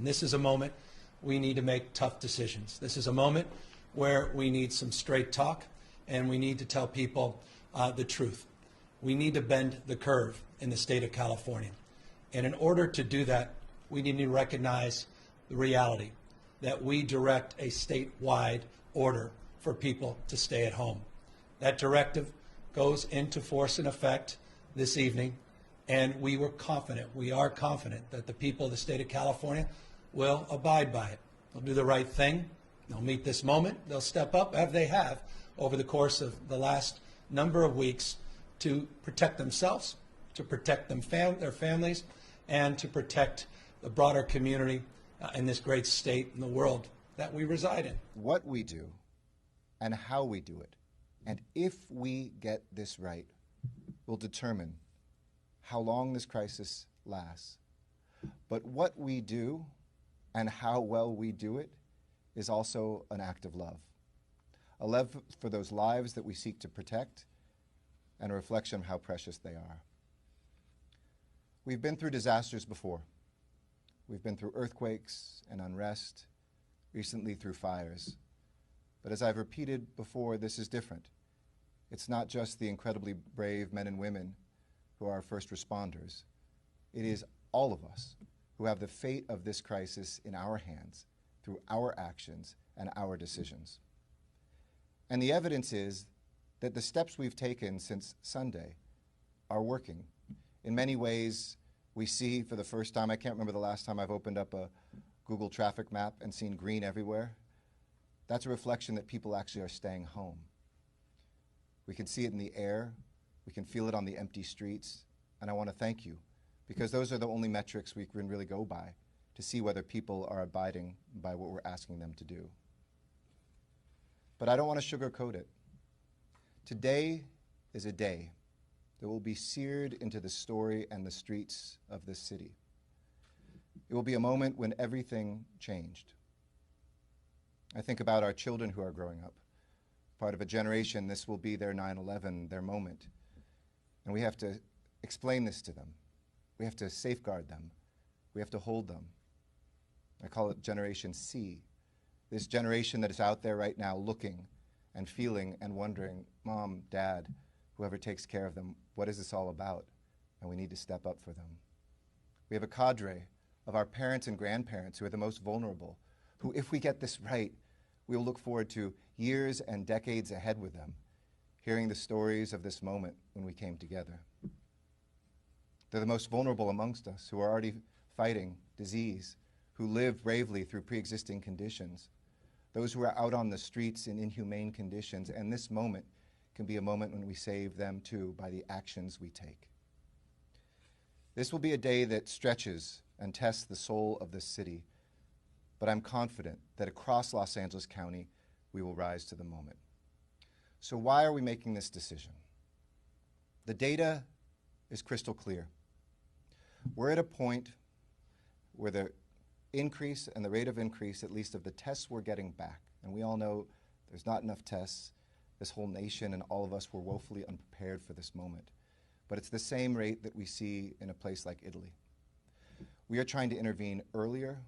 And this is a moment we need to make tough decisions. This is a moment where we need some straight talk, and we need to tell people the truth. We need to bend the curve in the state of California. And in order to do that, we need to recognize the reality that we direct a statewide order for people to stay at home. That directive goes into force and effect this evening, and we are confident that the people of the state of California will abide by it. They'll do the right thing. They'll meet this moment. They'll step up, as they have over the course of the last number of weeks, to protect themselves, to protect their families, and to protect the broader community in this great state in the world that we reside in. What we do and how we do it, and if we get this right, will determine how long this crisis lasts. But what we do and how well we do it is also an act of love. A love for those lives that we seek to protect, and a reflection of how precious they are. We've been through disasters before. We've been through earthquakes and unrest, recently through fires. But as I've repeated before, this is different. It's not just the incredibly brave men and women who are first responders. It is all of us who have the fate of this crisis in our hands through our actions and our decisions. And the evidence is that the steps we've taken since Sunday are working. In many ways, we see for the first time, I can't remember the last time I've opened up a Google traffic map and seen green everywhere. That's a reflection that people actually are staying home. We can see it in the air, we can feel it on the empty streets, and I want to thank you, because those are the only metrics we can really go by to see whether people are abiding by what we're asking them to do. But I don't want to sugarcoat it. Today is a day that will be seared into the story and the streets of this city. It will be a moment when everything changed. I think about our children who are growing up. Part of a generation, this will be their 9/11, their moment. And we have to explain this to them. We have to safeguard them. We have to hold them. I call it Generation C. This generation that is out there right now looking and feeling and wondering, Mom, Dad, whoever takes care of them, what is this all about? And we need to step up for them. We have a cadre of our parents and grandparents who are the most vulnerable, who, if we get this right, we will look forward to years and decades ahead with them, hearing the stories of this moment when we came together. They're the most vulnerable amongst us, who are already fighting disease, who live bravely through pre-existing conditions, those who are out on the streets in inhumane conditions, and this moment can be a moment when we save them too by the actions we take. This will be a day that stretches and tests the soul of this city, but I'm confident that across Los Angeles County, we will rise to the moment. So why are we making this decision? The data is crystal clear. We're at a point where the increase and the rate of increase, at least of the tests we're getting back, and we all know there's not enough tests. This whole nation and all of us were woefully unprepared for this moment. But it's the same rate that we see in a place like Italy. We are trying to intervene earlier,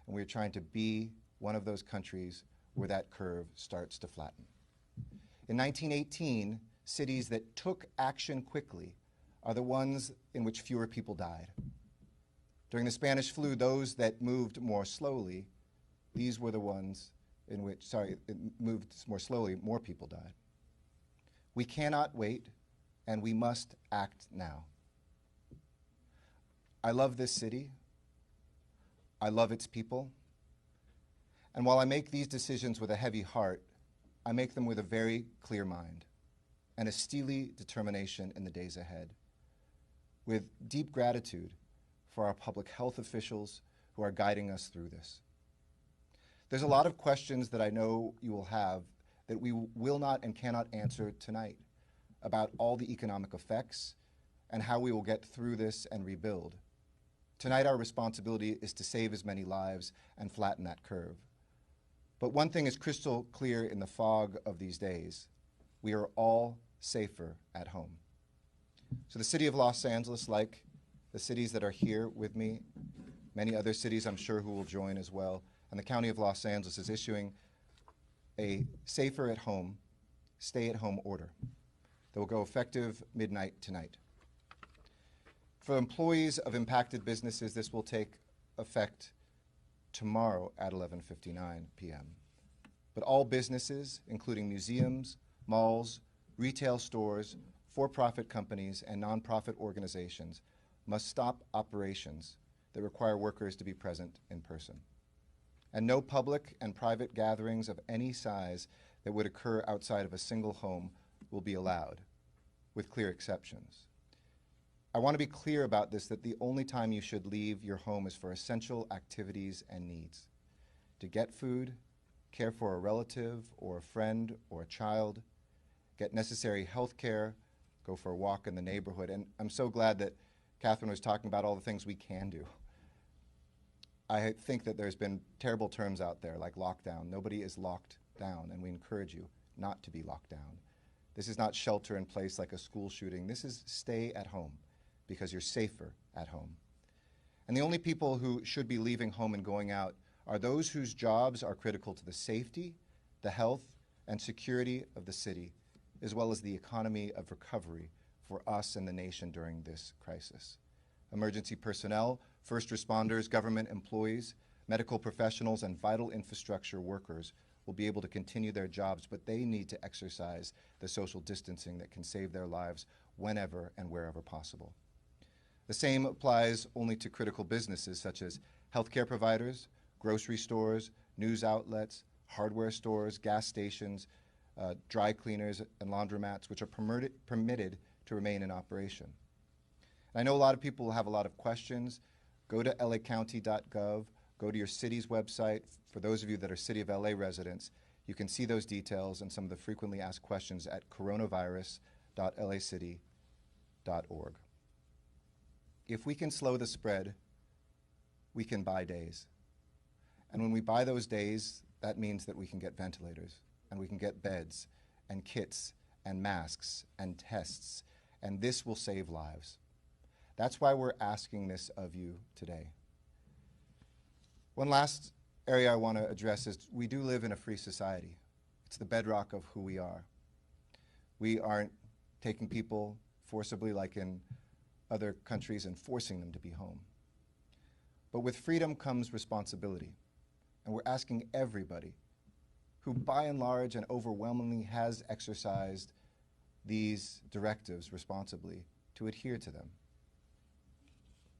and we are trying to be one of those countries where that curve starts to flatten. In 1918, cities that took action quickly are the ones in which fewer people died. During the Spanish flu, those that moved more slowly, these were the ones in which, it moved more slowly, more people died. We cannot wait, and we must act now. I love this city. I love its people. And while I make these decisions with a heavy heart, I make them with a very clear mind and a steely determination in the days ahead, with deep gratitude for our public health officials who are guiding us through this. There's a lot of questions that I know you will have that we will not and cannot answer tonight about all the economic effects and how we will get through this and rebuild. Tonight, our responsibility is to save as many lives and flatten that curve. But one thing is crystal clear in the fog of these days: we are all safer at home. So the city of Los Angeles, like the cities that are here with me, many other cities I'm sure who will join as well. And the County of Los Angeles is issuing a safer at home, stay at home order that will go effective midnight tonight. For employees of impacted businesses, this will take effect tomorrow at 11:59 p.m. But all businesses, including museums, malls, retail stores, for-profit companies, and nonprofit organizations, must stop operations that require workers to be present in person. And no public and private gatherings of any size that would occur outside of a single home will be allowed, with clear exceptions. I want to be clear about this, that the only time you should leave your home is for essential activities and needs. To get food, care for a relative or a friend or a child, get necessary health care, go for a walk in the neighborhood. And I'm so glad that Catherine was talking about all the things we can do. I think that there's been terrible terms out there like lockdown. Nobody is locked down, and we encourage you not to be locked down. This is not shelter in place like a school shooting. This is stay at home because you're safer at home. And the only people who should be leaving home and going out are those whose jobs are critical to the safety, the health, and security of the city, as well as the economy of recovery for us and the nation during this crisis. Emergency personnel, first responders, government employees, medical professionals, and vital infrastructure workers will be able to continue their jobs, but they need to exercise the social distancing that can save their lives whenever and wherever possible. The same applies only to critical businesses such as healthcare providers, grocery stores, news outlets, hardware stores, gas stations, dry cleaners, and laundromats, which are permitted to remain in operation. And I know a lot of people will have a lot of questions. Go to lacounty.gov, go to your city's website. For those of you that are City of LA residents, you can see those details and some of the frequently asked questions at coronavirus.lacity.org. If we can slow the spread, we can buy days. And when we buy those days, that means that we can get ventilators, and we can get beds, and kits, and masks, and tests, and this will save lives. That's why we're asking this of you today. One last area I want to address is we do live in a free society. It's the bedrock of who we are. We aren't taking people forcibly like in other countries and forcing them to be home. But with freedom comes responsibility. And we're asking everybody who by and large and overwhelmingly has exercised these directives responsibly to adhere to them.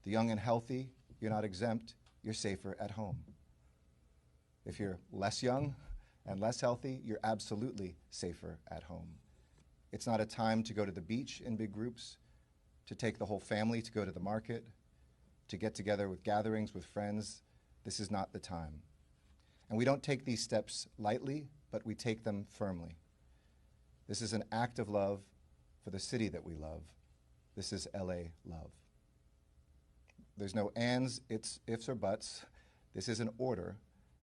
The young and healthy, you're not exempt, you're safer at home. If you're less young and less healthy, you're absolutely safer at home. It's not a time to go to the beach in big groups, to take the whole family to go to the market, to get together with gatherings with friends. This is not the time. And we don't take these steps lightly, but we take them firmly. This is an act of love for the city that we love. This is LA love. There's no ands, ifs, or buts. This is an order